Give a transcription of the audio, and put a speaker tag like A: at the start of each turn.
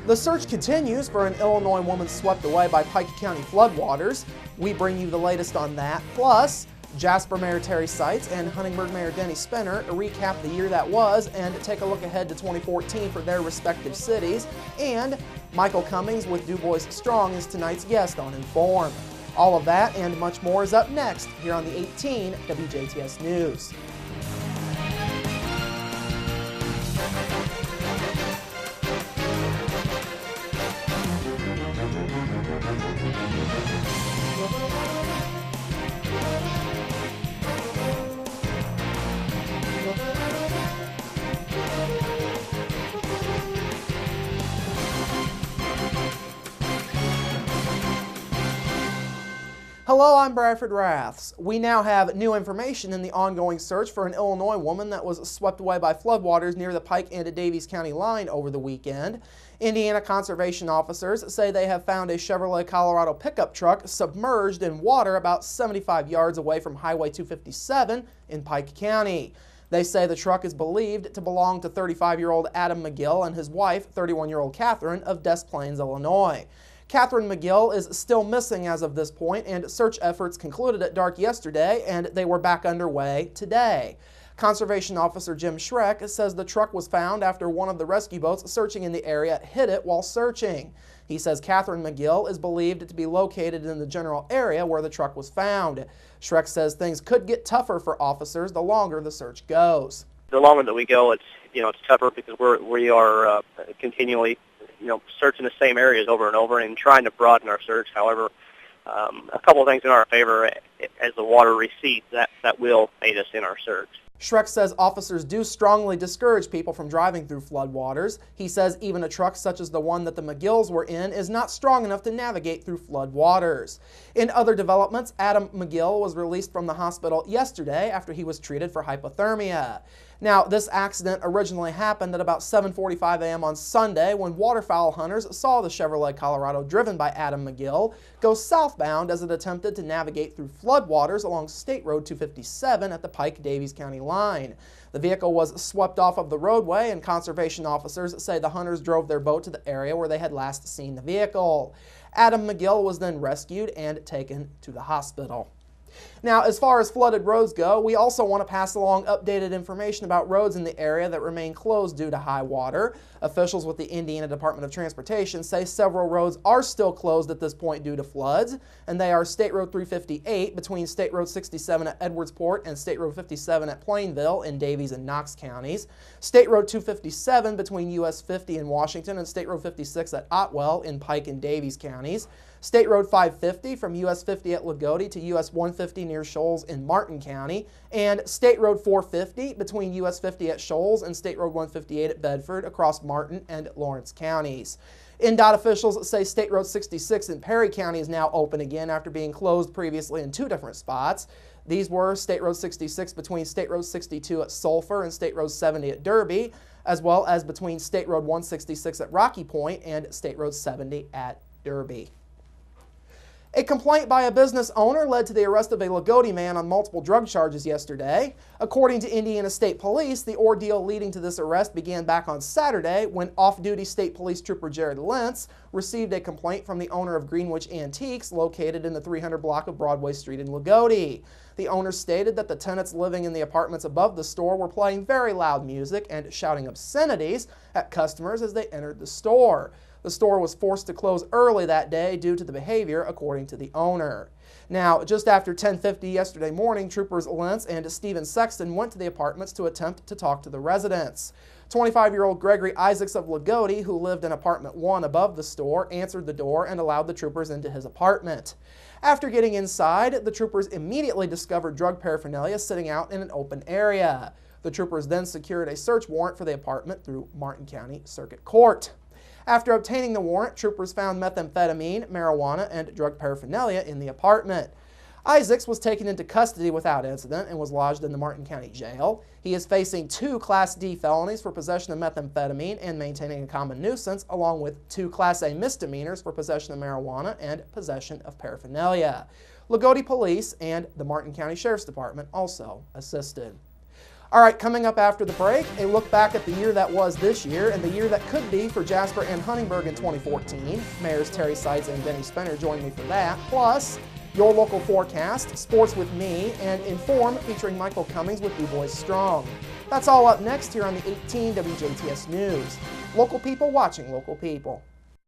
A: The search continues for an Illinois woman swept away by Pike County floodwaters. We bring you the latest on that. Plus, Jasper Mayor Terry Seitz and Huntingburg Mayor Denny Spinner recap the year that was and take a look ahead to 2014 for their respective cities. And Michael Cummings with Du Bois Strong is tonight's guest on Inform. All of that and much more is up next here on the 18 WJTS News. Hello, I'm Bradford Raths. We now have new information in the ongoing search for an Illinois woman that was swept away by floodwaters near the Pike and Daviess County line over the weekend. Indiana conservation officers say they have found a Chevrolet Colorado pickup truck submerged in water about 75 yards away from Highway 257 in Pike County. They say the truck is believed to belong to 35-year-old Adam McGill and his wife, 31-year-old Catherine, of Des Plaines, Illinois. Catherine McGill is still missing as of this point, and search efforts concluded at dark yesterday, and they were back underway today. Conservation Officer Jim Schreck says the truck was found after one of the rescue boats searching in the area hit it while searching. He says Catherine McGill is believed to be located in the general area where the truck was found. Schreck says things could get tougher for officers the longer the search goes.
B: The longer that we go, it's tougher because we are continually searching the same areas over and over and trying to broaden our search. However, a couple of things in our favor as the water recedes that will aid us in our search.
A: Schreck says officers do strongly discourage people from driving through floodwaters. He says even a truck such as the one that the McGills were in is not strong enough to navigate through floodwaters. In other developments, Adam McGill was released from the hospital yesterday after he was treated for hypothermia. Now, this accident originally happened at about 7:45 a.m. on Sunday when waterfowl hunters saw the Chevrolet Colorado driven by Adam McGill go southbound as it attempted to navigate through floodwaters along State Road 257 at the Pike-Daviess County line. The vehicle was swept off of the roadway, and conservation officers say the hunters drove their boat to the area where they had last seen the vehicle. Adam McGill was then rescued and taken to the hospital. Now, as far as flooded roads go, we also want to pass along updated information about roads in the area that remain closed due to high water. Officials with the Indiana Department of Transportation say several roads are still closed at this point due to floods, and they are State Road 358 between State Road 67 at Edwardsport and State Road 57 at Plainville in Daviess and Knox counties, State Road 257 between US 50 in Washington and State Road 56 at Otwell in Pike and Daviess counties, State Road 550 from US 50 at Lagodi to US 150 near Shoals in Martin County, and State Road 450 between US 50 at Shoals and State Road 158 at Bedford across Martin and Lawrence counties. INDOT officials say State Road 66 in Perry County is now open again after being closed previously in two different spots. These were State Road 66 between State Road 62 at Sulphur and State Road 70 at Derby, as well as between State Road 166 at Rocky Point and State Road 70 at Derby. A complaint by a business owner led to the arrest of a Lagodi man on multiple drug charges yesterday. According to Indiana State Police, the ordeal leading to this arrest began back on Saturday when off-duty State Police Trooper Jared Lentz received a complaint from the owner of Greenwich Antiques located in the 300 block of Broadway Street in Lagodi. The owner stated that the tenants living in the apartments above the store were playing very loud music and shouting obscenities at customers as they entered the store. The store was forced to close early that day due to the behavior, according to the owner. Now, just after 10:50 yesterday morning, Troopers Lentz and Stephen Sexton went to the apartments to attempt to talk to the residents. 25-year-old Gregory Isaacs of Lagodi, who lived in apartment 1 above the store, answered the door and allowed the troopers into his apartment. After getting inside, the troopers immediately discovered drug paraphernalia sitting out in an open area. The troopers then secured a search warrant for the apartment through Martin County Circuit Court. After obtaining the warrant, troopers found methamphetamine, marijuana, and drug paraphernalia in the apartment. Isaacs was taken into custody without incident and was lodged in the Martin County Jail. He is facing 2 Class D felonies for possession of methamphetamine and maintaining a common nuisance, along with 2 Class A misdemeanors for possession of marijuana and possession of paraphernalia. Lagodi Police and the Martin County Sheriff's Department also assisted. All right, coming up after the break, a look back at the year that was this year and the year that could be for Jasper and Huntingburg in 2014. Mayors Terry Seitz and Denny Spenner join me for that. Plus, your local forecast, sports with me, and Inform featuring Michael Cummings with Du Bois Strong. That's all up next here on the 18 WJTS News. Local people watching local people.